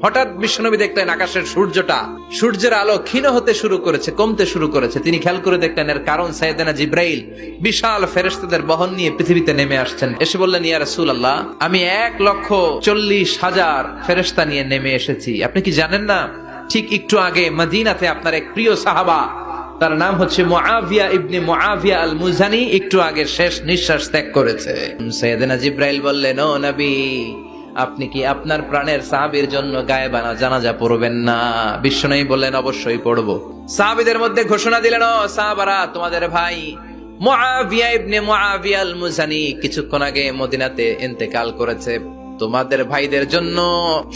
হঠাৎ বিশ্বনবী দেখলেন আকাশের সূর্যের আলো ক্ষীণ হতে শুরু করেছে, কমতে শুরু করেছে। তিনি খেয়াল করে দেখলেন এর কারণ সাইয়েদনা জিব্রাইল বিশাল ফেরেশতাদের বহন নিয়ে পৃথিবীতে নেমে আসছেন। এসে বললেন, ইয়া রাসূলুল্লাহ, আমি 1,40,000 ফেরেশতা নিয়ে নেমে এসেছি। আপনি কি জানেন না, ঠিক একটু আগে মদিনাতে আপনার এক প্রিয় সাহাবা, তার নাম হচ্ছে মুআবিয়া ইবনে মুআবিয়া আল মুজানি, একটু আগে শেষ নিঃশ্বাস ত্যাগ করেছে। সাইয়েদনা জিব্রাইল বললেন, ও নবী, আপনি কি আপনার প্রাণের সাহাবীর জন্য গায়েবানা জানাজা পড়বেন না? বিশ্বনবী বললেন, অবশ্যই পড়ব। সাহাবীদের মধ্যে ঘোষণা দিলেন, ও সাহাবারা, তোমাদের ভাই মুআবিয়া ইবনে মুআবিয়া আল মুজানি কিছুক্ষণ আগে মদিনাতে ইন্তেকাল করেছে। তোমাদের ভাইদের জন্য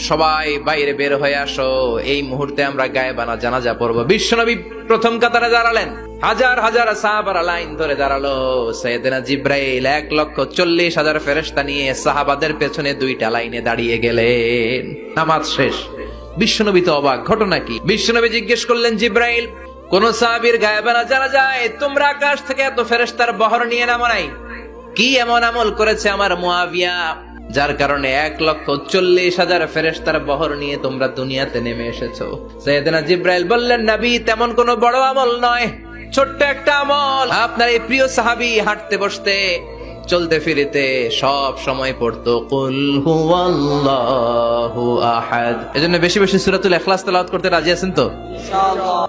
সবাই বাইরে বের হয়ে আসো, এই মুহূর্তে আমরা গায়েবানা জানাজা পড়ব। বিশ্বনবী প্রথম কাতারে দাঁড়ালেন, হাজার হাজার সাহাবারা লাইন ধরে দাঁড়ালো। সাইয়েদনা জিব্রাইল 1,40,000 ফেরেশতা নিয়ে সাহাবাদের পেছনে 2টা লাইনে দাঁড়িয়ে গেলেন। নামাজ শেষ। বিশ্বনবী তো অবাক, ঘটনা কি? বিশ্বনবী জিজ্ঞেস করলেন, জিব্রাইল, কোন সাহাবীর গায়েবানা জানা যায়? তোমরা আকাশ থেকে এত ফেরেশতার বহর নিয়ে নামো নাই? কি এমন আমল করেছে আমার মুআবিয়া, যার কারণে 1,40,000 ফেরেশতার বহর নিয়ে তোমরা দুনিয়াতে নেমে এসেছো? সাইয়েদনা জিব্রাইল বললেন, নবী, তেমন কোনো বড় আমল নয়, ছোট্ট একটা আমল। আপনার এই প্রিয় সাহাবী হাঁটতে বসতে চলতে ফিরিতে সব সময় পড়তো কুল হুয়াল্লাহু আহাদ। এজন্য বেশি বেশি সূরাতুল ইখলাস তেলাওয়াত করতে রাজি আছেন তো? ইনশাআল্লাহ।